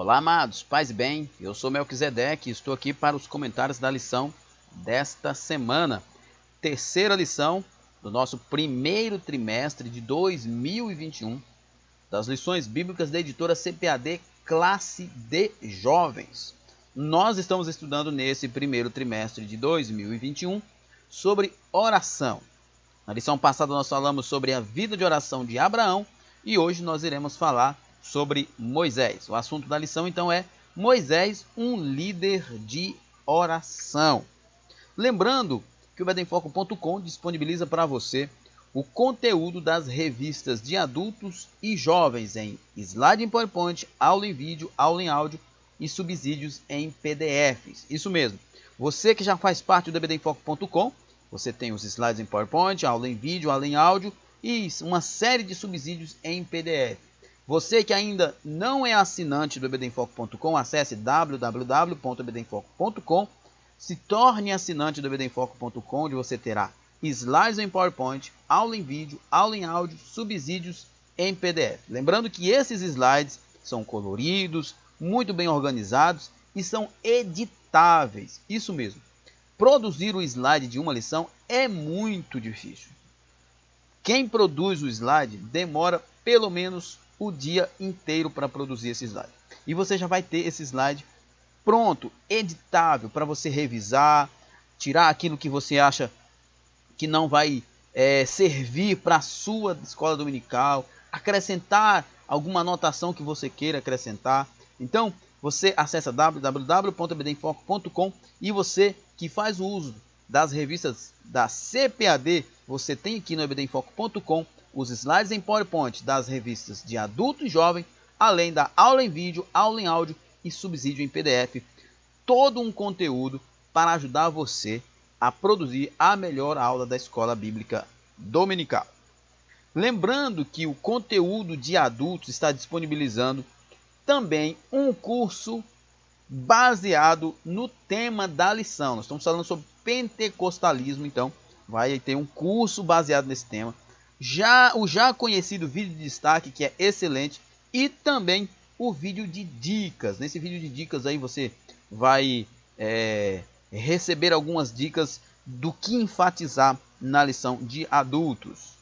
Olá, amados, paz e bem, eu sou Melquisedeque e estou aqui para os comentários da lição desta semana. Terceira lição do nosso primeiro trimestre de 2021, das lições bíblicas da editora CPAD Classe de Jovens. Nós estamos estudando nesse primeiro trimestre de 2021 sobre oração. Na lição passada nós falamos sobre a vida de oração de Abraão e hoje nós iremos falar sobre Moisés. O assunto da lição então é Moisés, um líder de oração. Lembrando que o bedenfoco.com disponibiliza para você o conteúdo das revistas de adultos e jovens em slide em PowerPoint, aula em vídeo, aula em áudio e subsídios em PDFs. Isso mesmo. Você que já faz parte do bedenfoco.com, você tem os slides em PowerPoint, aula em vídeo, aula em áudio e uma série de subsídios em PDF. Você que ainda não é assinante do bedenfoco.com, acesse www.bedenfoco.com, se torne assinante do bedenfoco.com, onde você terá slides em PowerPoint, aula em vídeo, aula em áudio, subsídios em PDF. Lembrando que esses slides são coloridos, muito bem organizados e são editáveis. Isso mesmo. Produzir o slide de uma lição é muito difícil. Quem produz o slide demora pelo menos o dia inteiro para produzir esse slide. E você já vai ter esse slide pronto, editável, para você revisar, tirar aquilo que você acha que não vai servir para a sua escola dominical, acrescentar alguma anotação que você queira acrescentar. Então, você acessa www.bedenfoco.com e você que faz o uso das revistas da CPAD, você tem aqui no bedenfoco.com os slides em PowerPoint das revistas de adulto e jovem, além da aula em vídeo, aula em áudio e subsídio em PDF. Todo um conteúdo para ajudar você a produzir a melhor aula da escola bíblica dominical. Lembrando que o conteúdo de adultos está disponibilizando também um curso baseado no tema da lição. Nós estamos falando sobre pentecostalismo, então vai ter um curso baseado nesse tema. O já conhecido vídeo de destaque, que é excelente, e também o vídeo de dicas. Nesse vídeo de dicas aí você vai receber algumas dicas do que enfatizar na lição de adultos.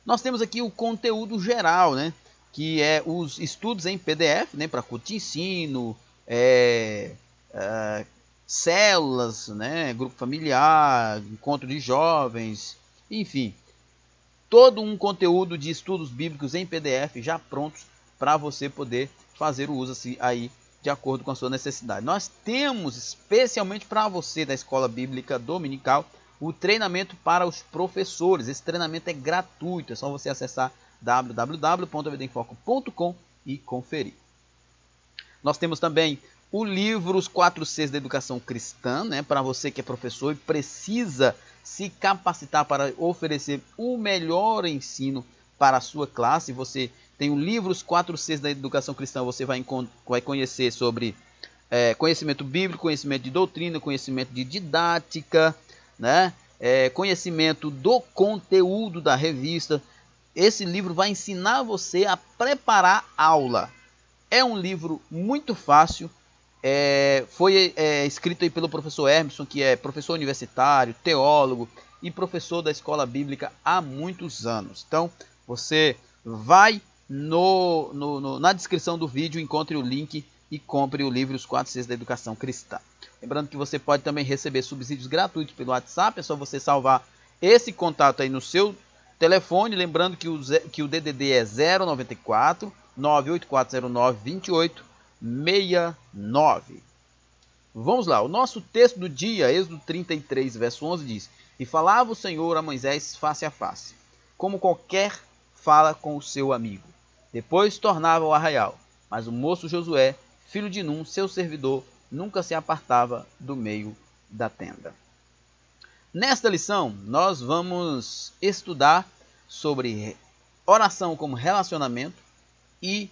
Nós temos aqui o conteúdo geral, né? Que é os estudos em PDF, né? Para curso de ensino, células, né? Grupo familiar, encontro de jovens, enfim. Todo um conteúdo de estudos bíblicos em PDF já prontos para você poder fazer o uso assim, aí de acordo com a sua necessidade. Nós temos, especialmente para você da Escola Bíblica Dominical, o treinamento para os professores. Esse treinamento é gratuito, é só você acessar www.bedenfoco.com e conferir. Nós temos também o livro Os 4 Cs da Educação Cristã, né, para você que é professor e precisa se capacitar para oferecer o melhor ensino para a sua classe. Você tem o livro Os 4 Cs da Educação Cristã, você vai conhecer sobre conhecimento bíblico, conhecimento de doutrina, conhecimento de didática, né? Conhecimento do conteúdo da revista. Esse livro vai ensinar você a preparar aula. É um livro muito fácil. Foi escrito aí pelo professor Hermeson, que é professor universitário, teólogo e professor da escola bíblica há muitos anos. Então, você vai na descrição do vídeo, encontre o link e compre o livro Os 4 Cs da Educação Cristã. Lembrando que você pode também receber subsídios gratuitos pelo WhatsApp, é só você salvar esse contato aí no seu telefone. Lembrando que o DDD é 094 98409 2869. Vamos lá, o nosso texto do dia, Êxodo 33, verso 11, diz: E falava o Senhor a Moisés face a face, como qualquer fala com o seu amigo. Depois tornava ao arraial, mas o moço Josué, filho de Num, seu servidor, nunca se apartava do meio da tenda. Nesta lição, nós vamos estudar sobre oração como relacionamento e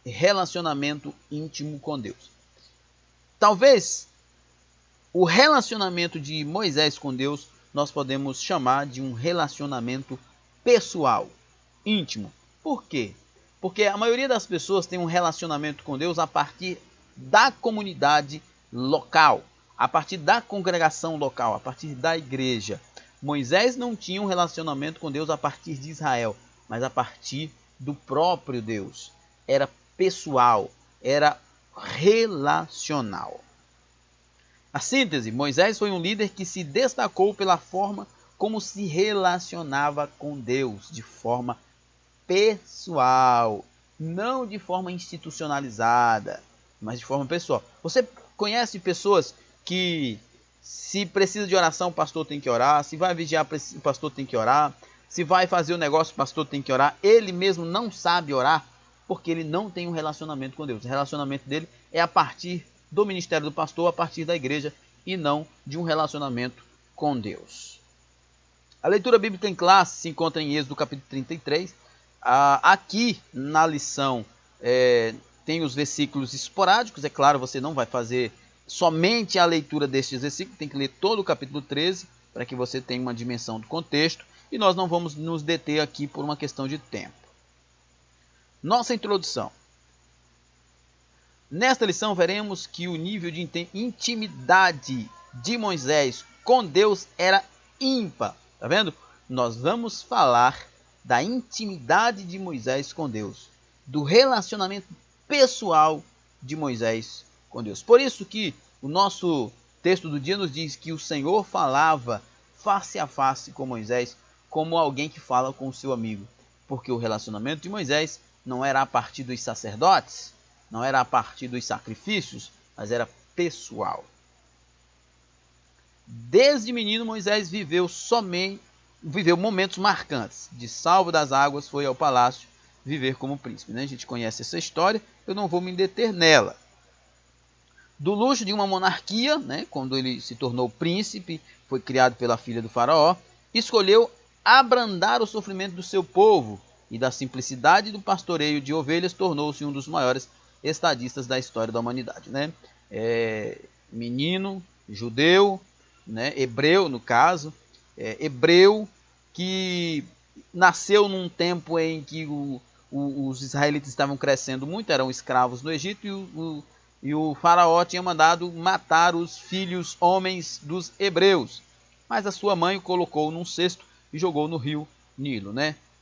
relacionamento íntimo com Deus. Talvez o relacionamento de Moisés com Deus nós podemos chamar de um relacionamento pessoal, íntimo. Por quê? Porque a maioria das pessoas tem um relacionamento com Deus a partir da comunidade local, a partir da congregação local, a partir da igreja. Moisés não tinha um relacionamento com Deus a partir de Israel, mas a partir do próprio Deus. Era pessoal, era relacional. A síntese: Moisés foi um líder que se destacou pela forma como se relacionava com Deus, de forma pessoal, não de forma institucionalizada, mas de forma pessoal. Você conhece pessoas que, se precisa de oração, o pastor tem que orar, se vai vigiar, o pastor tem que orar, se vai fazer o negócio, o pastor tem que orar. Ele mesmo não sabe orar porque ele não tem um relacionamento com Deus. O relacionamento dele é a partir do ministério do pastor, a partir da igreja, e não de um relacionamento com Deus. A leitura bíblica em classe se encontra em Êxodo capítulo 33. Aqui na lição tem os versículos esporádicos. É claro, você não vai fazer somente a leitura destes versículos, tem que ler todo o capítulo 13 para que você tenha uma dimensão do contexto, e nós não vamos nos deter aqui por uma questão de tempo. Nossa introdução. Nesta lição veremos que o nível de intimidade de Moisés com Deus era ímpar. Tá vendo? Nós vamos falar da intimidade de Moisés com Deus, do relacionamento pessoal de Moisés com Deus. Por isso que o nosso texto do dia nos diz que o Senhor falava face a face com Moisés, como alguém que fala com o seu amigo. Porque o relacionamento de Moisés não era a partir dos sacerdotes, não era a partir dos sacrifícios, mas era pessoal. Desde menino, Moisés viveu momentos marcantes. De salvo das águas, foi ao palácio viver como príncipe. A gente conhece essa história, eu não vou me deter nela. Do luxo de uma monarquia, quando ele se tornou príncipe, foi criado pela filha do faraó, escolheu abrandar o sofrimento do seu povo, e da simplicidade do pastoreio de ovelhas tornou-se um dos maiores estadistas da história da humanidade. Menino, judeu, hebreu no caso, hebreu que nasceu num tempo em que os israelitas estavam crescendo muito, eram escravos no Egito, e o faraó tinha mandado matar os filhos homens dos hebreus. Mas a sua mãe o colocou num cesto e jogou no rio Nilo.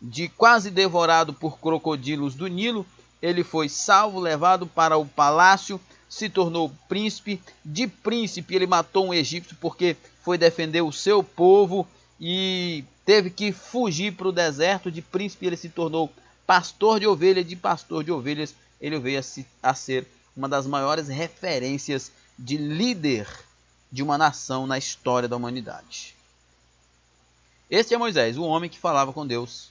De quase devorado por crocodilos do Nilo, ele foi salvo, levado para o palácio, se tornou príncipe. De príncipe ele matou um egípcio porque foi defender o seu povo e teve que fugir para o deserto. De príncipe ele se tornou pastor de ovelhas. De pastor de ovelhas ele veio a ser uma das maiores referências de líder de uma nação na história da humanidade. Este é Moisés, o homem que falava com Deus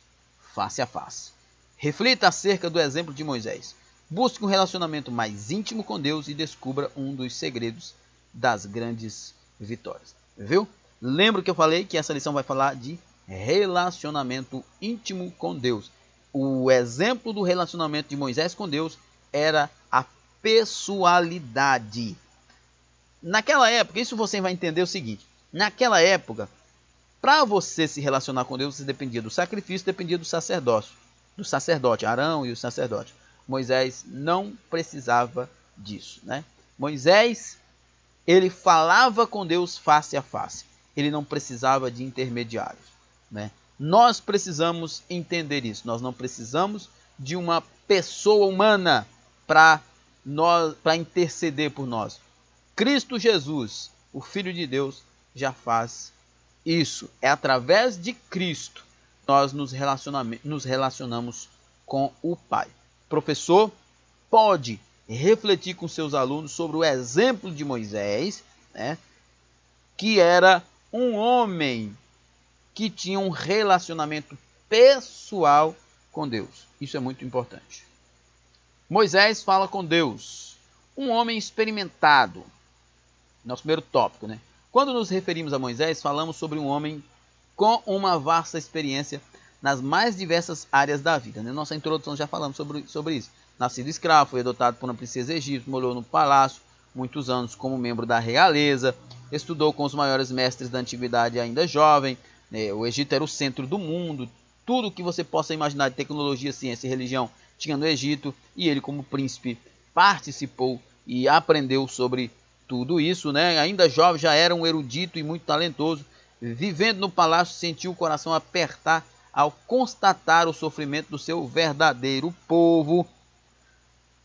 face a face. Reflita acerca do exemplo de Moisés. Busque um relacionamento mais íntimo com Deus e descubra um dos segredos das grandes vitórias. Viu? Lembra que eu falei que essa lição vai falar de relacionamento íntimo com Deus. O exemplo do relacionamento de Moisés com Deus era a pessoalidade. Naquela época, isso você vai entender o seguinte: naquela época, para você se relacionar com Deus, você dependia do sacrifício, dependia do sacerdote, Arão e o sacerdote. Moisés não precisava disso. Moisés, ele falava com Deus face a face. Ele não precisava de intermediários. Nós precisamos entender isso. Nós não precisamos de uma pessoa humana para interceder por nós. Cristo Jesus, o Filho de Deus, já faz isso. É através de Cristo nós nos relacionamos com o Pai. O professor pode refletir com seus alunos sobre o exemplo de Moisés, que era um homem que tinha um relacionamento pessoal com Deus. Isso é muito importante. Moisés fala com Deus, um homem experimentado. Nosso primeiro tópico, Quando nos referimos a Moisés, falamos sobre um homem com uma vasta experiência nas mais diversas áreas da vida. Na nossa introdução já falamos sobre isso. Nascido escravo, foi adotado por uma princesa egípcia, morou no palácio muitos anos como membro da realeza, estudou com os maiores mestres da antiguidade ainda jovem. O Egito era o centro do mundo. Tudo que você possa imaginar de tecnologia, ciência e religião tinha no Egito, e ele, como príncipe, participou e aprendeu sobre tudo isso, né? Ainda jovem, já era um erudito e muito talentoso. Vivendo no palácio, sentiu o coração apertar ao constatar o sofrimento do seu verdadeiro povo.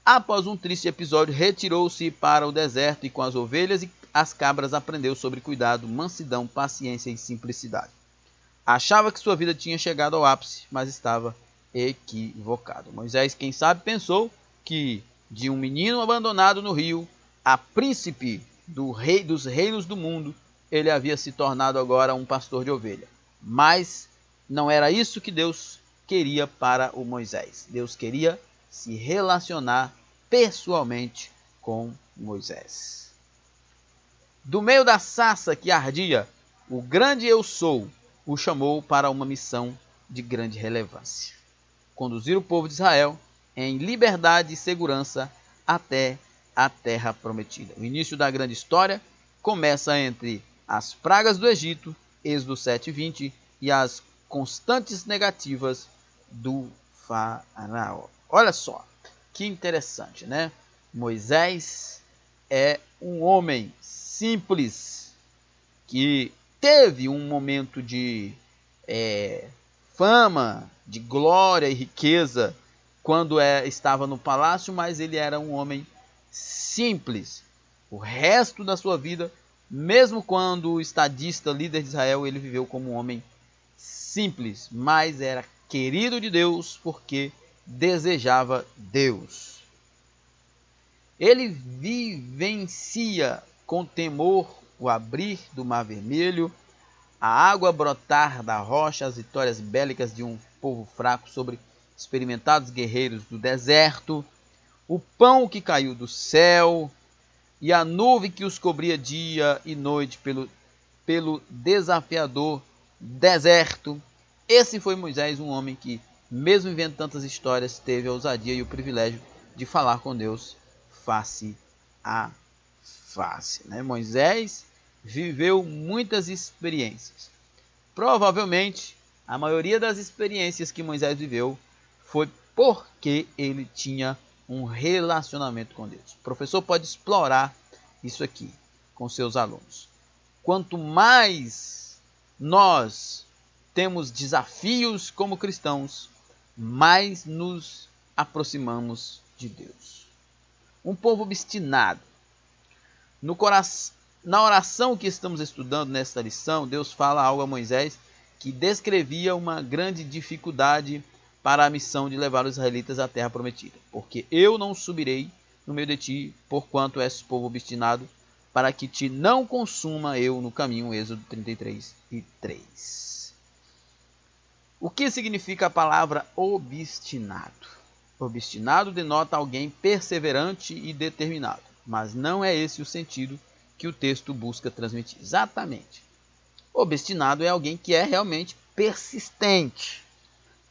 Após um triste episódio, retirou-se para o deserto e com as ovelhas e as cabras aprendeu sobre cuidado, mansidão, paciência e simplicidade. Achava que sua vida tinha chegado ao ápice, mas estava equivocado. Moisés, quem sabe, pensou que de um menino abandonado no rio a príncipe dos reinos do mundo, ele havia se tornado agora um pastor de ovelha. Mas não era isso que Deus queria para o Moisés. Deus queria se relacionar pessoalmente com Moisés. Do meio da sarça que ardia, o grande eu sou o chamou para uma missão de grande relevância: conduzir o povo de Israel em liberdade e segurança até a terra prometida. O início da grande história começa entre as pragas do Egito, Êxodo 7:20, e as constantes negativas do faraó. Olha só, que interessante, né? Moisés é um homem simples que teve um momento de fama, de glória e riqueza quando estava no palácio, mas ele era um homem simples. O resto da sua vida, mesmo quando estadista, líder de Israel, ele viveu como um homem simples, mas era querido de Deus porque desejava Deus. Ele vivencia com temor o abrir do Mar Vermelho, a água brotar da rocha, as vitórias bélicas de um povo fraco sobre experimentados guerreiros do deserto, o pão que caiu do céu e a nuvem que os cobria dia e noite pelo desafiador deserto. Esse foi Moisés, um homem que, mesmo vivendo tantas histórias, teve a ousadia e o privilégio de falar com Deus face a face, né? Moisés viveu muitas experiências. Provavelmente, a maioria das experiências que Moisés viveu foi porque ele tinha um relacionamento com Deus. O professor pode explorar isso aqui com seus alunos. Quanto mais nós temos desafios como cristãos, mais nos aproximamos de Deus. Um povo obstinado. Na oração que estamos estudando nesta lição, Deus fala algo a Moisés que descrevia uma grande dificuldade para a missão de levar os israelitas à terra prometida. Porque eu não subirei no meio de ti, porquanto és povo obstinado, para que te não consuma eu no caminho. Êxodo 33:3. O que significa a palavra obstinado? Obstinado denota alguém perseverante e determinado, mas não é esse o sentido que o texto busca transmitir. Exatamente. Obstinado é alguém que é realmente persistente,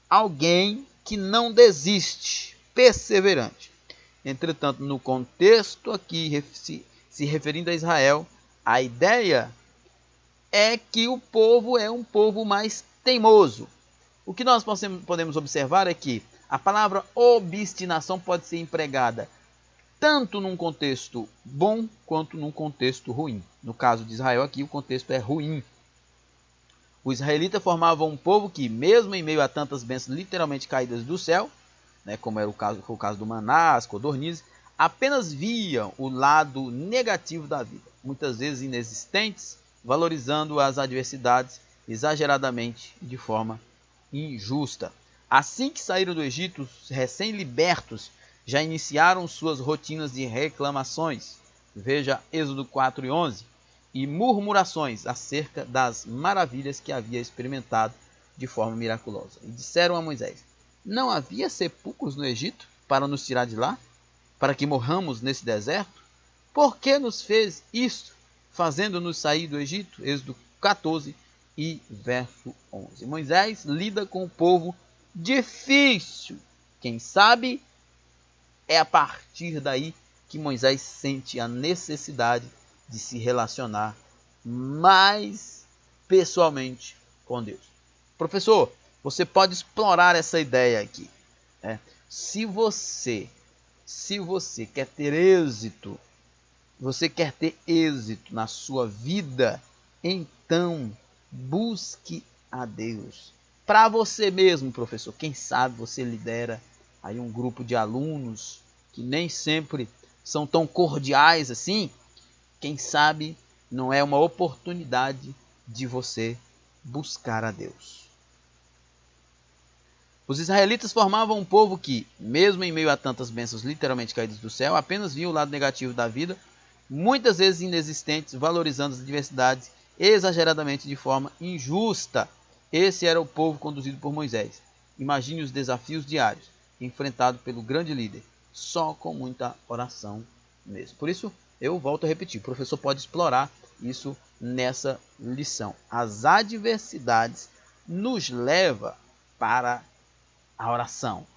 alguém que não desiste, perseverante. Entretanto, no contexto aqui, se referindo a Israel, a ideia é que o povo é um povo mais teimoso. O que nós podemos observar é que a palavra obstinação pode ser empregada tanto num contexto bom quanto num contexto ruim. No caso de Israel aqui, o contexto é ruim. Os israelitas formavam um povo que, mesmo em meio a tantas bênçãos literalmente caídas do céu, né, como foi o caso do maná, as codornizes, apenas viam o lado negativo da vida, muitas vezes inexistentes, valorizando as adversidades exageradamente de forma injusta. Assim que saíram do Egito, os recém-libertos já iniciaram suas rotinas de reclamações. Veja Êxodo 4:11. E murmurações acerca das maravilhas que havia experimentado de forma miraculosa. E disseram a Moisés: não havia sepulcros no Egito para nos tirar de lá? Para que morramos nesse deserto? Por que nos fez isto, fazendo-nos sair do Egito? Êxodo 14 e verso 11. Moisés lida com o povo difícil. Quem sabe é a partir daí que Moisés sente a necessidade de se relacionar mais pessoalmente com Deus. Professor, você pode explorar essa ideia aqui, né? se você quer ter êxito, você quer ter êxito na sua vida, então busque a Deus. Para você mesmo, professor. Quem sabe você lidera aí um grupo de alunos que nem sempre são tão cordiais assim. Quem sabe não é uma oportunidade de você buscar a Deus. Os israelitas formavam um povo que, mesmo em meio a tantas bênçãos literalmente caídas do céu, apenas via o lado negativo da vida, muitas vezes inexistentes, valorizando as diversidades exageradamente de forma injusta. Esse era o povo conduzido por Moisés. Imagine os desafios diários enfrentados pelo grande líder, só com muita oração mesmo. Por isso, eu volto a repetir, o professor pode explorar isso nessa lição. As adversidades nos levam para a oração.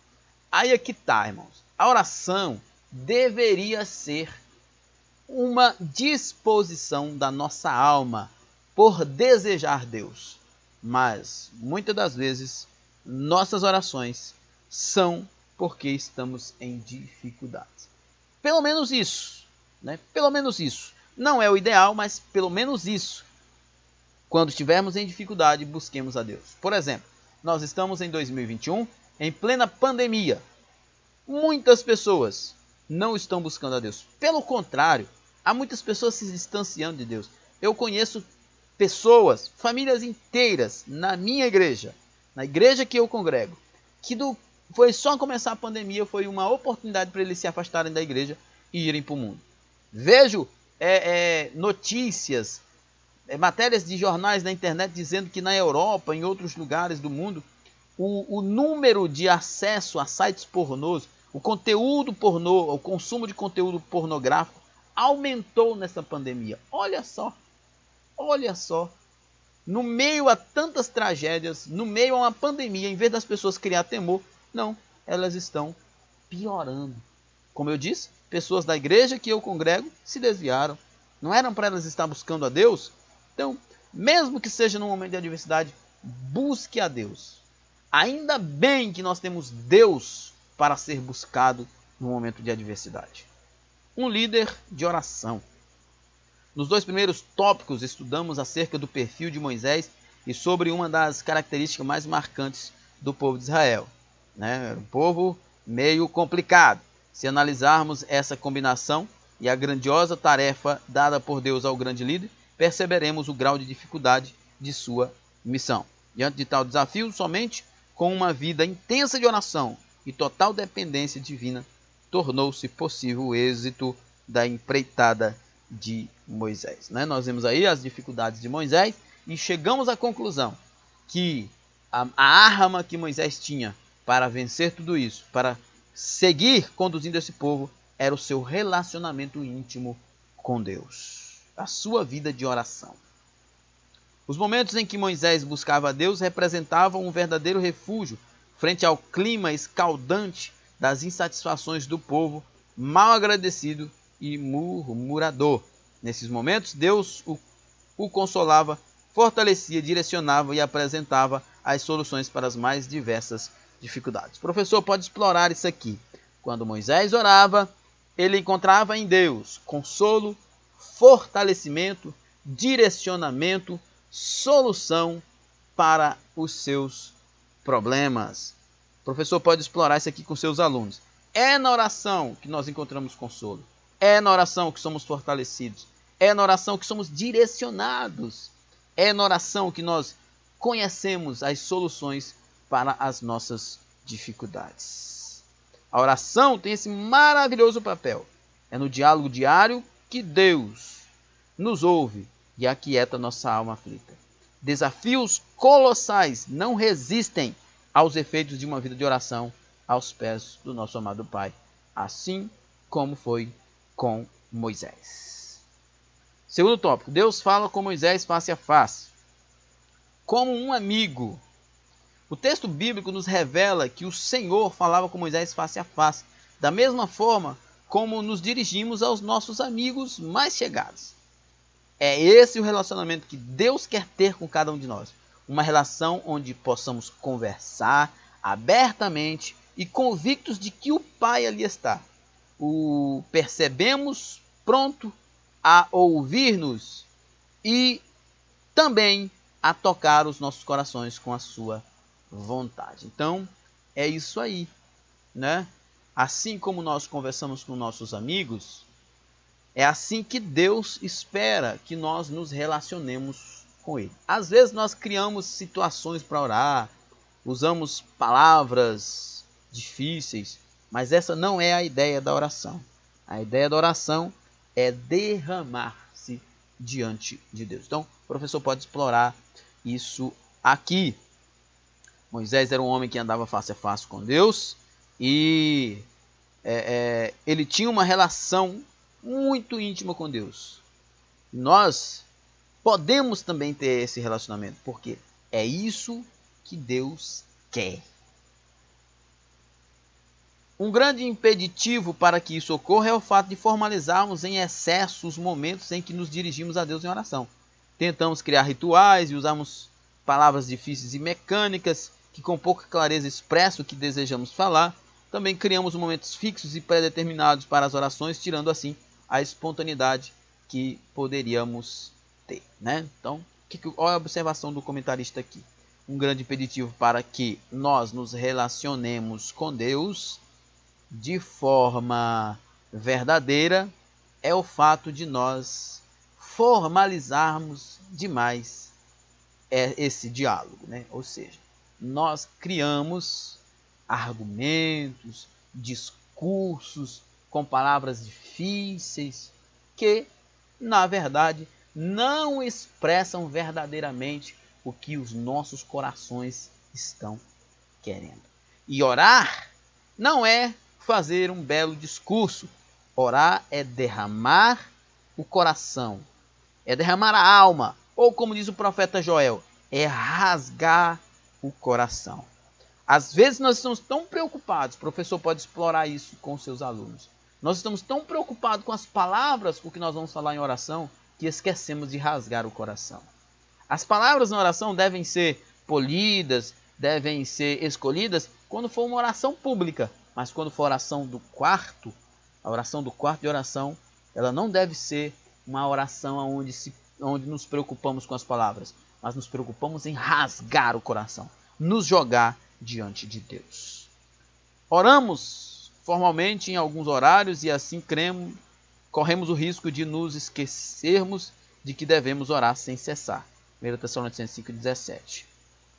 Aí é que tá, irmãos. A oração deveria ser uma disposição da nossa alma por desejar Deus. Mas, muitas das vezes, nossas orações são porque estamos em dificuldades. Pelo menos isso, né? Pelo menos isso. Não é o ideal, mas pelo menos isso. Quando estivermos em dificuldade, busquemos a Deus. Por exemplo, nós estamos em 2021, em plena pandemia. Muitas pessoas não estão buscando a Deus. Pelo contrário, há muitas pessoas se distanciando de Deus. Eu conheço pessoas, famílias inteiras na minha igreja, na igreja que eu congrego, que foi só começar a pandemia, foi uma oportunidade para eles se afastarem da igreja e irem para o mundo. Vejo notícias, matérias de jornais na internet dizendo que na Europa, em outros lugares do mundo, o número de acesso a sites pornôs, o conteúdo pornô, o consumo de conteúdo pornográfico aumentou nessa pandemia. Olha só, olha só. No meio a tantas tragédias, no meio a uma pandemia, em vez das pessoas criar temor, não, elas estão piorando. Como eu disse, pessoas da igreja que eu congrego se desviaram. Não eram para elas estar buscando a Deus? Então, mesmo que seja num momento de adversidade, busque a Deus. Ainda bem que nós temos Deus para ser buscado no momento de adversidade. Um líder de oração. Nos 2 primeiros tópicos estudamos acerca do perfil de Moisés e sobre uma das características mais marcantes do povo de Israel. Era um povo meio complicado. Se analisarmos essa combinação e a grandiosa tarefa dada por Deus ao grande líder, perceberemos o grau de dificuldade de sua missão. Diante de tal desafio, somente com uma vida intensa de oração e total dependência divina, tornou-se possível o êxito da empreitada de Moisés. Nós vemos aí as dificuldades de Moisés e chegamos à conclusão que a arma que Moisés tinha para vencer tudo isso, para seguir conduzindo esse povo, era o seu relacionamento íntimo com Deus, a sua vida de oração. Os momentos em que Moisés buscava a Deus representavam um verdadeiro refúgio frente ao clima escaldante das insatisfações do povo mal agradecido e murmurador. Nesses momentos, Deus o consolava, fortalecia, direcionava e apresentava as soluções para as mais diversas dificuldades. O professor pode explorar isso aqui. Quando Moisés orava, ele encontrava em Deus consolo, fortalecimento, direcionamento, solução para os seus problemas. O professor pode explorar isso aqui com seus alunos. É na oração que nós encontramos consolo. É na oração que somos fortalecidos. É na oração que somos direcionados. É na oração que nós conhecemos as soluções para as nossas dificuldades. A oração tem esse maravilhoso papel. É no diálogo diário que Deus nos ouve e aquieta nossa alma aflita. Desafios colossais não resistem aos efeitos de uma vida de oração aos pés do nosso amado Pai, assim como foi com Moisés. Segundo tópico, Deus fala com Moisés face a face, como um amigo. O texto bíblico nos revela que o Senhor falava com Moisés face a face, da mesma forma como nos dirigimos aos nossos amigos mais chegados. É esse o relacionamento que Deus quer ter com cada um de nós. Uma relação onde possamos conversar abertamente e convictos de que o Pai ali está. O percebemos pronto a ouvir-nos e também a tocar os nossos corações com a sua vontade. Então, é isso aí, né? Assim como nós conversamos com nossos amigos, é assim que Deus espera que nós nos relacionemos com Ele. Às vezes nós criamos situações para orar, usamos palavras difíceis, mas essa não é a ideia da oração. A ideia da oração é derramar-se diante de Deus. Então, o professor pode explorar isso aqui. Moisés era um homem que andava face a face com Deus e ele tinha uma relação muito íntima com Deus. Nós podemos também ter esse relacionamento, porque é isso que Deus quer. Um grande impeditivo para que isso ocorra é o fato de formalizarmos em excesso os momentos em que nos dirigimos a Deus em oração. Tentamos criar rituais e usamos palavras difíceis e mecânicas que com pouca clareza expressam o que desejamos falar. Também criamos momentos fixos e pré-determinados para as orações, tirando assim a espontaneidade que poderíamos ter, né? Então, olha a observação do comentarista aqui. Um grande impeditivo para que nós nos relacionemos com Deus de forma verdadeira é o fato de nós formalizarmos demais esse diálogo, né? Ou seja, nós criamos argumentos, discursos com palavras difíceis que, na verdade, não expressam verdadeiramente o que os nossos corações estão querendo. E orar não é fazer um belo discurso. Orar é derramar o coração, é derramar a alma, ou como diz o profeta Joel, é rasgar o coração. Às vezes nós estamos tão preocupados, o professor pode explorar isso com seus alunos. Nós estamos tão preocupados com as palavras, com o que nós vamos falar em oração, que esquecemos de rasgar o coração. As palavras na oração devem ser polidas, devem ser escolhidas quando for uma oração pública. Mas quando for a oração do quarto de oração, ela não deve ser uma oração onde nos preocupamos com as palavras, mas nos preocupamos em rasgar o coração, nos jogar diante de Deus. Oramos formalmente em alguns horários e assim corremos o risco de nos esquecermos de que devemos orar sem cessar. 1 Tessalonicenses 5,17.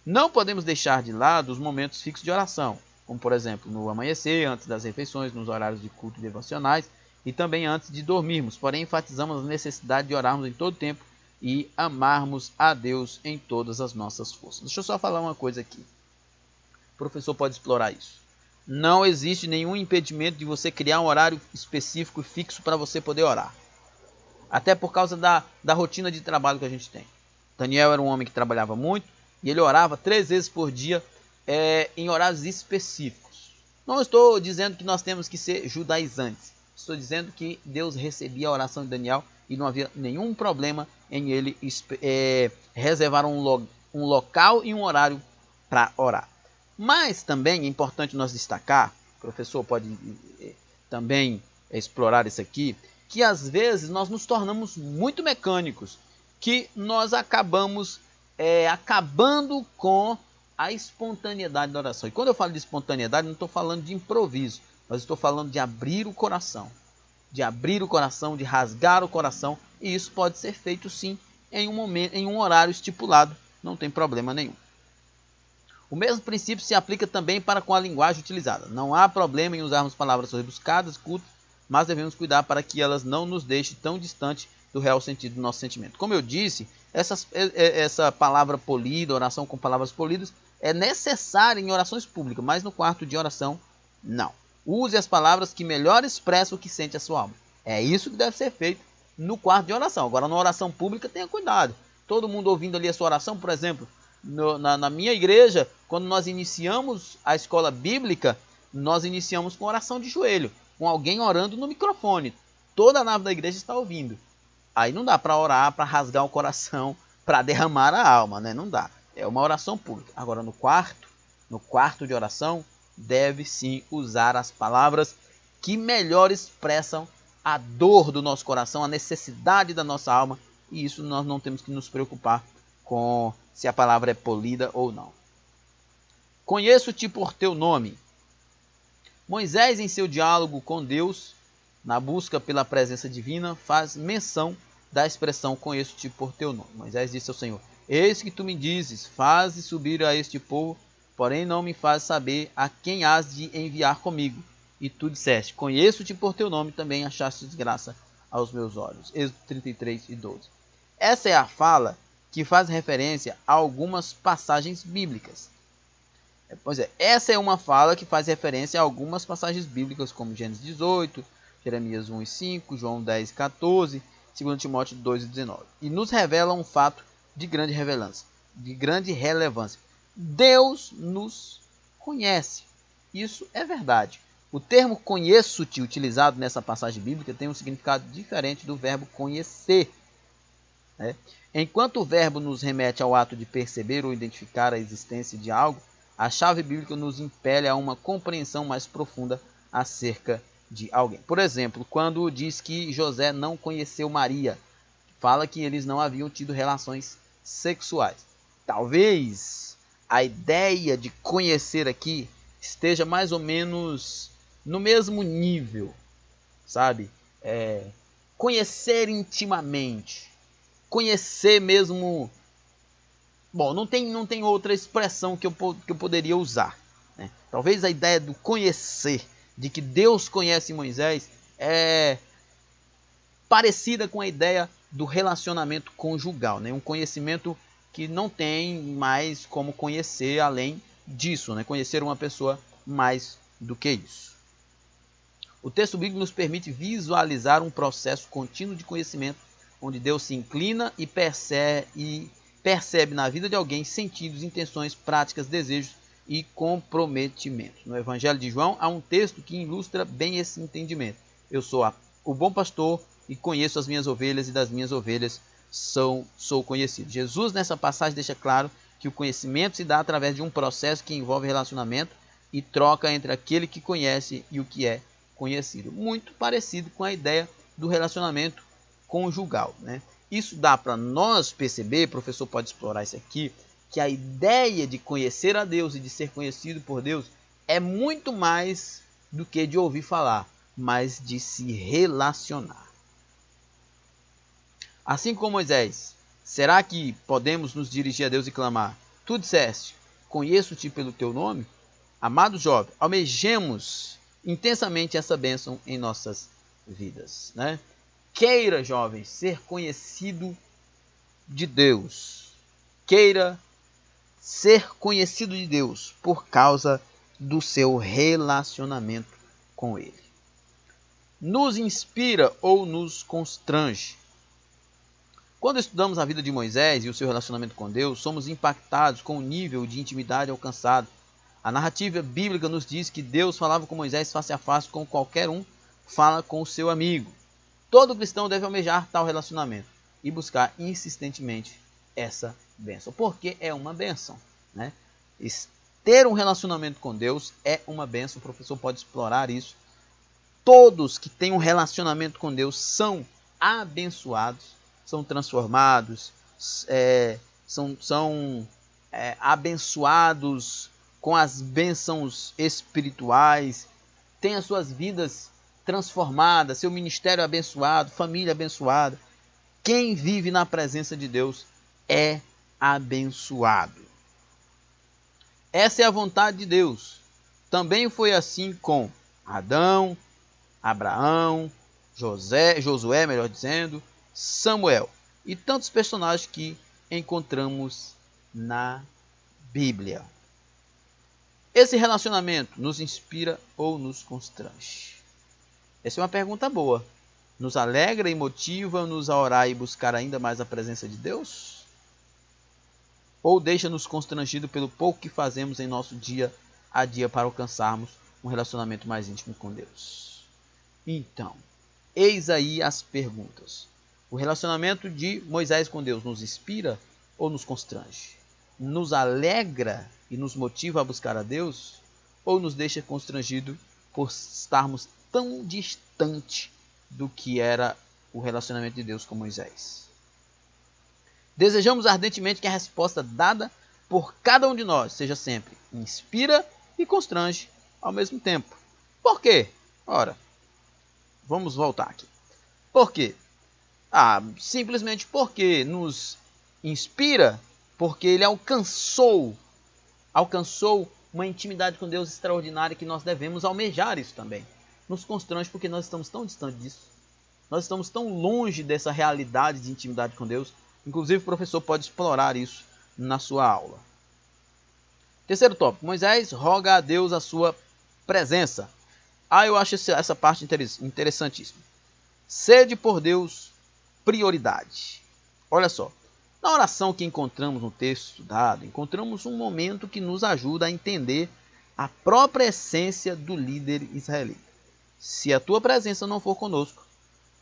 Não podemos deixar de lado os momentos fixos de oração, como por exemplo no amanhecer, antes das refeições, nos horários de culto devocionais e também antes de dormirmos. Porém, enfatizamos a necessidade de orarmos em todo tempo e amarmos a Deus em todas as nossas forças. Deixa eu só falar uma coisa aqui. O professor pode explorar isso. Não existe nenhum impedimento de você criar um horário específico e fixo para você poder orar. Até por causa da rotina de trabalho que a gente tem. Daniel era um homem que trabalhava muito e ele orava 3 vezes por dia em horários específicos. Não estou dizendo que nós temos que ser judaizantes. Estou dizendo que Deus recebia a oração de Daniel e não havia nenhum problema em ele reservar um local e um horário para orar. Mas também é importante nós destacar, o professor pode também explorar isso aqui, que às vezes nós nos tornamos muito mecânicos, que nós acabamos acabando com a espontaneidade da oração. E quando eu falo de espontaneidade, não estou falando de improviso, mas estou falando de abrir o coração. De abrir o coração, de rasgar o coração. E isso pode ser feito sim em um horário estipulado. Não tem problema nenhum. O mesmo princípio se aplica também para com a linguagem utilizada. Não há problema em usarmos palavras rebuscadas, cultas, mas devemos cuidar para que elas não nos deixem tão distante do real sentido do nosso sentimento. Como eu disse, essa palavra polida, oração com palavras polidas, é necessária em orações públicas, mas no quarto de oração, não. Use as palavras que melhor expressam o que sente a sua alma. É isso que deve ser feito no quarto de oração. Agora, na oração pública, tenha cuidado. Todo mundo ouvindo ali a sua oração, por exemplo, na minha igreja, quando nós iniciamos a escola bíblica, nós iniciamos com oração de joelho, com alguém orando no microfone. Toda a nave da igreja está ouvindo. Aí não dá para orar, para rasgar o coração, para derramar a alma, né? Não dá. É uma oração pública. Agora no quarto de oração, deve sim usar as palavras que melhor expressam a dor do nosso coração, a necessidade da nossa alma, e isso nós não temos que nos preocupar com se a palavra é polida ou não. Conheço-te por teu nome. Moisés, em seu diálogo com Deus, na busca pela presença divina, faz menção da expressão conheço-te por teu nome. Moisés disse ao Senhor: eis que tu me dizes, faze subir a este povo, porém não me faz saber a quem has de enviar comigo. E tu disseste, conheço-te por teu nome, também achaste graça aos meus olhos. Êxodo 33:12. Essa é a fala que faz referência a algumas passagens bíblicas. Pois é, essa é uma fala que faz referência a algumas passagens bíblicas, como Gênesis 18, Jeremias 1:5, João 10:14, 2 Timóteo 2:19. E nos revela um fato de grande relevância. Deus nos conhece. Isso é verdade. O termo conheço-te, utilizado nessa passagem bíblica, tem um significado diferente do verbo conhecer. Enquanto o verbo nos remete ao ato de perceber ou identificar a existência de algo, a chave bíblica nos impele a uma compreensão mais profunda acerca de alguém. Por exemplo, quando diz que José não conheceu Maria, fala que eles não haviam tido relações sexuais. Talvez a ideia de conhecer aqui esteja mais ou menos no mesmo nível, sabe? Conhecer intimamente, conhecer mesmo. Bom, não tem outra expressão que eu poderia usar, né? Talvez a ideia do conhecer, de que Deus conhece Moisés, é parecida com a ideia do relacionamento conjugal, né? Um conhecimento que não tem mais como conhecer além disso, né? Conhecer uma pessoa mais do que isso. O texto bíblico nos permite visualizar um processo contínuo de conhecimento, onde Deus se inclina e percebe na vida de alguém sentidos, intenções, práticas, desejos e comprometimento. No Evangelho de João há um texto que ilustra bem esse entendimento. Eu sou o bom pastor e conheço as minhas ovelhas, e das minhas ovelhas sou conhecido. Jesus nessa passagem deixa claro que o conhecimento se dá através de um processo que envolve relacionamento e troca entre aquele que conhece e o que é conhecido. Muito parecido com a ideia do relacionamento conjugal, né? Isso dá para nós perceber, o professor pode explorar isso aqui, que a ideia de conhecer a Deus e de ser conhecido por Deus é muito mais do que de ouvir falar, mas de se relacionar. Assim como Moisés, será que podemos nos dirigir a Deus e clamar: tu disseste, conheço-te pelo teu nome? Amado jovem, almejemos intensamente essa bênção em nossas vidas, né? Queira, jovem, ser conhecido de Deus. Queira ser conhecido de Deus por causa do seu relacionamento com Ele. Nos inspira ou nos constrange? Quando estudamos a vida de Moisés e o seu relacionamento com Deus, somos impactados com o nível de intimidade alcançado. A narrativa bíblica nos diz que Deus falava com Moisés face a face, como qualquer um fala com o seu amigo. Todo cristão deve almejar tal relacionamento e buscar insistentemente essa bênção, porque é uma bênção, né? Ter um relacionamento com Deus é uma bênção, o professor pode explorar isso. Todos que têm um relacionamento com Deus são abençoados, são transformados, são abençoados com as bênçãos espirituais, têm as suas vidas transformada, seu ministério abençoado, família abençoada. Quem vive na presença de Deus é abençoado. Essa é a vontade de Deus. Também foi assim com Adão, Abraão, Josué, melhor dizendo, Samuel e tantos personagens que encontramos na Bíblia. Esse relacionamento nos inspira ou nos constrange? Essa é uma pergunta boa. Nos alegra e motiva-nos a orar e buscar ainda mais a presença de Deus? Ou deixa-nos constrangido pelo pouco que fazemos em nosso dia a dia para alcançarmos um relacionamento mais íntimo com Deus? Então, eis aí as perguntas. O relacionamento de Moisés com Deus nos inspira ou nos constrange? Nos alegra e nos motiva a buscar a Deus? ou nos deixa constrangido por estarmos tão distante do que era o relacionamento de Deus com Moisés? Desejamos ardentemente que a resposta dada por cada um de nós seja sempre inspira e constrange ao mesmo tempo. Por quê? Ora, vamos voltar aqui. Por quê? Simplesmente porque nos inspira, porque ele alcançou uma intimidade com Deus extraordinária que nós devemos almejar isso também. Nos constrange porque nós estamos tão distantes disso. Nós estamos tão longe dessa realidade de intimidade com Deus. Inclusive o professor pode explorar isso na sua aula. Terceiro tópico. Moisés roga a Deus a sua presença. Eu acho essa parte interessantíssima. Sede por Deus prioridade. Olha só. Na oração que encontramos no texto estudado, encontramos um momento que nos ajuda a entender a própria essência do líder israelita. Se a tua presença não for conosco,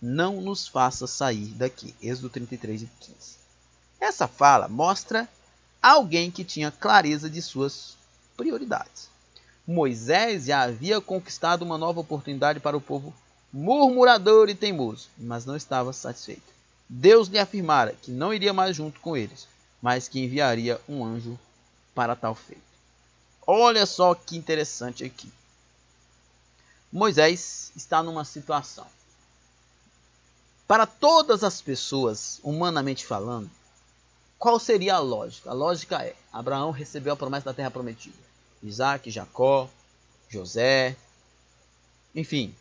não nos faça sair daqui. Êxodo 33 e 15. Essa fala mostra alguém que tinha clareza de suas prioridades. Moisés já havia conquistado uma nova oportunidade para o povo murmurador e teimoso, mas não estava satisfeito. Deus lhe afirmara que não iria mais junto com eles, mas que enviaria um anjo para tal feito. Olha só que interessante aqui. Moisés está numa situação. Para todas as pessoas, humanamente falando, qual seria a lógica? A lógica é: Abraão recebeu a promessa da terra prometida. Isaac, Jacó, José, enfim,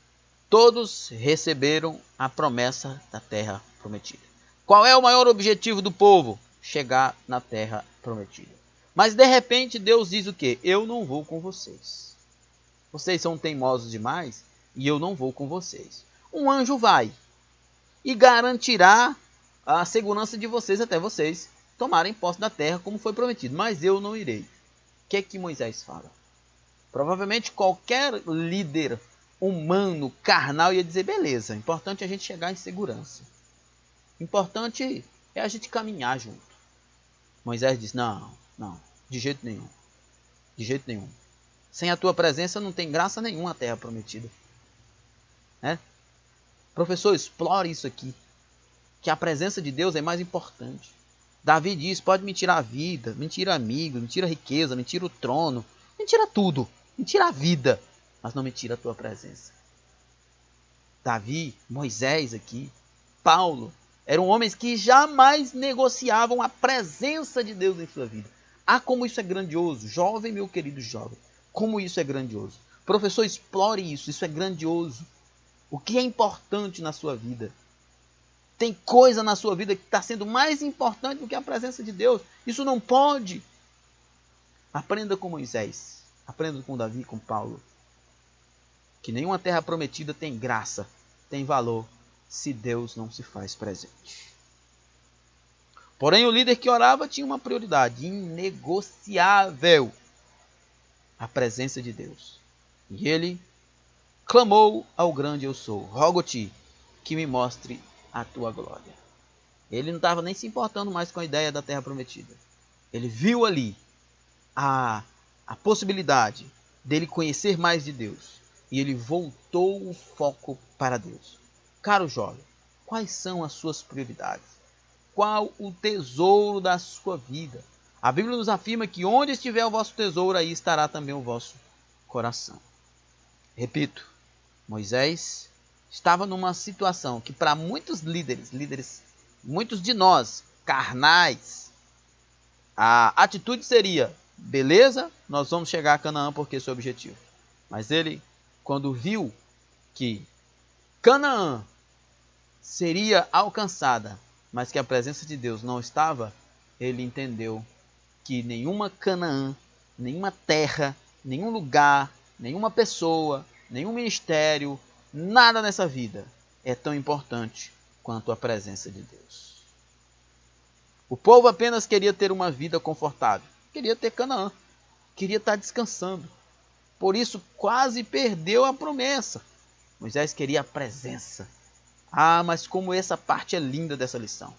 todos receberam a promessa da terra prometida. Qual é o maior objetivo do povo? Chegar na terra prometida. Mas de repente Deus diz o quê? Eu não vou com vocês. Vocês são teimosos demais e eu não vou com vocês. Um anjo vai e garantirá a segurança de vocês até vocês tomarem posse da terra como foi prometido. Mas eu não irei. O que é que Moisés fala? Provavelmente qualquer líder humano, carnal, ia dizer: beleza, importante é a gente chegar em segurança. Importante é a gente caminhar junto. Moisés diz: não, de jeito nenhum. De jeito nenhum. Sem a tua presença não tem graça nenhuma a terra prometida. Professor, explore isso aqui. Que a presença de Deus é mais importante. Davi diz: pode me tirar a vida, me tira amigo, me tira a riqueza, me tira o trono, me tira tudo, me tira a vida, mas não me tira a tua presença. Davi, Moisés aqui, Paulo, eram homens que jamais negociavam a presença de Deus em sua vida. Como isso é grandioso, jovem, meu querido jovem, como isso é grandioso. Professor, explore isso é grandioso. O que é importante na sua vida? Tem coisa na sua vida que está sendo mais importante do que a presença de Deus. Isso não pode. Aprenda com Moisés. Aprenda com Davi, com Paulo. Que nenhuma terra prometida tem graça, tem valor, se Deus não se faz presente. Porém, o líder que orava tinha uma prioridade inegociável: a presença de Deus. E ele clamou ao grande eu sou: rogo-te que me mostre a tua glória. Ele não estava nem se importando mais com a ideia da terra prometida. Ele viu ali a possibilidade dele conhecer mais de Deus. E ele voltou o foco para Deus. Caro jovem, quais são as suas prioridades? Qual o tesouro da sua vida? A Bíblia nos afirma que onde estiver o vosso tesouro, aí estará também o vosso coração. Repito, Moisés estava numa situação que para muitos líderes, muitos de nós, carnais, a atitude seria: beleza, nós vamos chegar a Canaã porque esse é o objetivo. Mas ele, quando viu que Canaã seria alcançada, mas que a presença de Deus não estava, ele entendeu que nenhuma Canaã, nenhuma terra, nenhum lugar, nenhuma pessoa, nenhum ministério, nada nessa vida é tão importante quanto a presença de Deus. O povo apenas queria ter uma vida confortável, queria ter Canaã, queria estar descansando. Por isso quase perdeu a promessa. Moisés queria a presença. Mas como essa parte é linda dessa lição.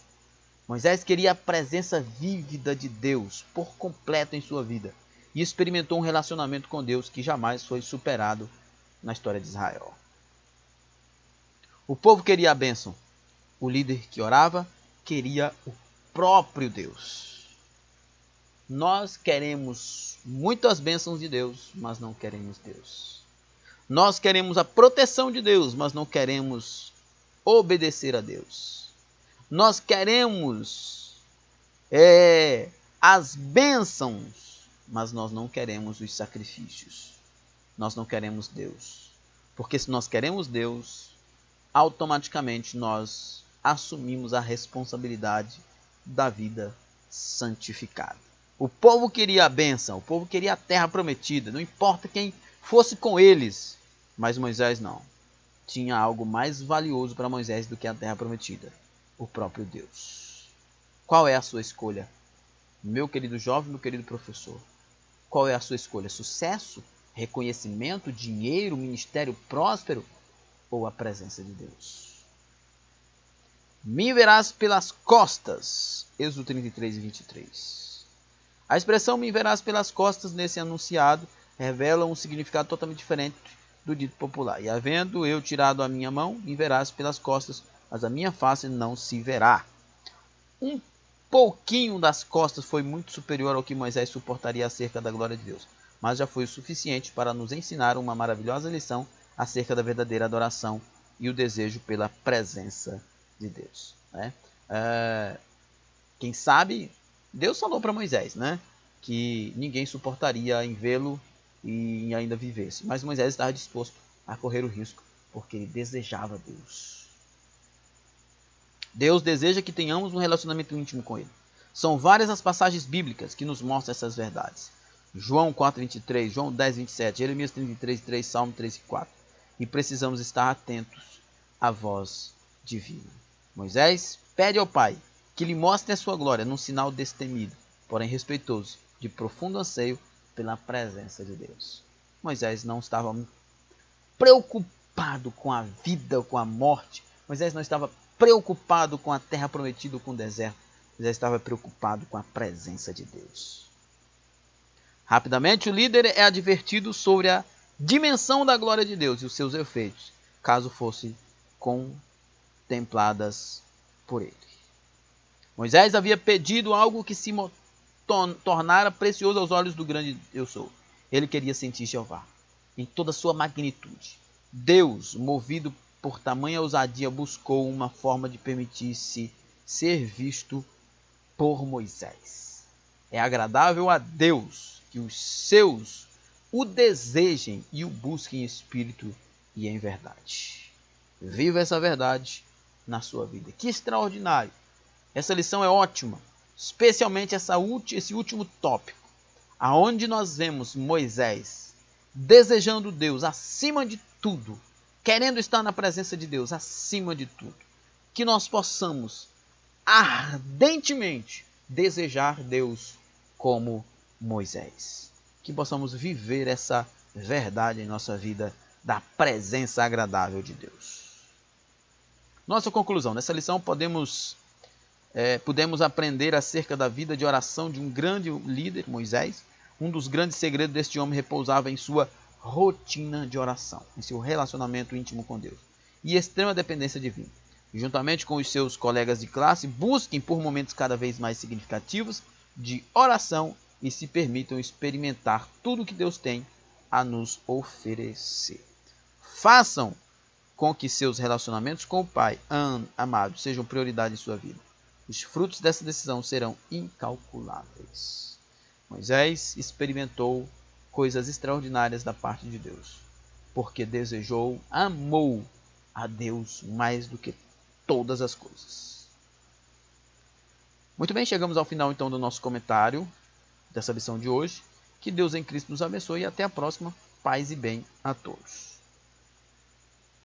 Moisés queria a presença vívida de Deus por completo em sua vida. e experimentou um relacionamento com Deus que jamais foi superado na história de Israel. O povo queria a bênção. O líder que orava queria o próprio Deus. Nós queremos muitas bênçãos de Deus, mas não queremos Deus. Nós queremos a proteção de Deus, mas não queremos obedecer a Deus. Nós queremos as bênçãos, mas nós não queremos os sacrifícios. Nós não queremos Deus. Porque se nós queremos Deus, automaticamente nós assumimos a responsabilidade da vida santificada. O povo queria a bênção, o povo queria a terra prometida, não importa quem fosse com eles. Mas Moisés não. Tinha algo mais valioso para Moisés do que a terra prometida: o próprio Deus. Qual é a sua escolha? Meu querido jovem, meu querido professor, qual é a sua escolha? Sucesso, reconhecimento, dinheiro, ministério próspero ou a presença de Deus? Me verás pelas costas. Êxodo 33 e 23. A expressão me verás pelas costas nesse anunciado revela um significado totalmente diferente do dito popular. E havendo eu tirado a minha mão, me verás pelas costas, mas a minha face não se verá. Um pouquinho das costas foi muito superior ao que Moisés suportaria acerca da glória de Deus, mas já foi o suficiente para nos ensinar uma maravilhosa lição acerca da verdadeira adoração e o desejo pela presença de Deus. Quem sabe, Deus falou para Moisés, que ninguém suportaria em vê-lo e ainda vivesse. Mas Moisés estava disposto a correr o risco, porque ele desejava Deus. Deus deseja que tenhamos um relacionamento íntimo com Ele. São várias as passagens bíblicas que nos mostram essas verdades. João 4:23, João 10:27, Jeremias 33:3, Salmo 3:4. E precisamos estar atentos à voz divina. Moisés pede ao Pai que lhe mostre a sua glória num sinal destemido, porém respeitoso, de profundo anseio pela presença de Deus. Moisés não estava preocupado com a vida, com a morte. Moisés não estava preocupado com a terra prometida ou com o deserto. Moisés estava preocupado com a presença de Deus. Rapidamente, o líder é advertido sobre a dimensão da glória de Deus e os seus efeitos, caso fossem contempladas por ele. Moisés havia pedido algo que se tornara precioso aos olhos do grande Eu Sou. Ele queria sentir Jeová em toda a sua magnitude. Deus, movido por tamanha ousadia, buscou uma forma de permitir-se ser visto por Moisés. É agradável a Deus que os seus o desejem e o busquem em espírito e em verdade. Viva essa verdade na sua vida. Que extraordinário! Essa lição é ótima, especialmente esse último tópico, aonde nós vemos Moisés desejando Deus acima de tudo, querendo estar na presença de Deus acima de tudo. Que nós possamos ardentemente desejar Deus como Moisés. Que possamos viver essa verdade em nossa vida da presença agradável de Deus. Nossa conclusão. Nessa lição podemos aprender acerca da vida de oração de um grande líder, Moisés. Um dos grandes segredos deste homem repousava em sua rotina de oração, em seu relacionamento íntimo com Deus e extrema dependência divina. Juntamente com os seus colegas de classe, busquem por momentos cada vez mais significativos de oração e se permitam experimentar tudo que Deus tem a nos oferecer. Façam com que seus relacionamentos com o Pai amado sejam prioridade em sua vida. Os frutos dessa decisão serão incalculáveis. Moisés experimentou coisas extraordinárias da parte de Deus, porque desejou, amou a Deus mais do que todas as coisas. Muito bem, chegamos ao final então do nosso comentário dessa lição de hoje. Que Deus em Cristo nos abençoe e até a próxima. Paz e bem a todos.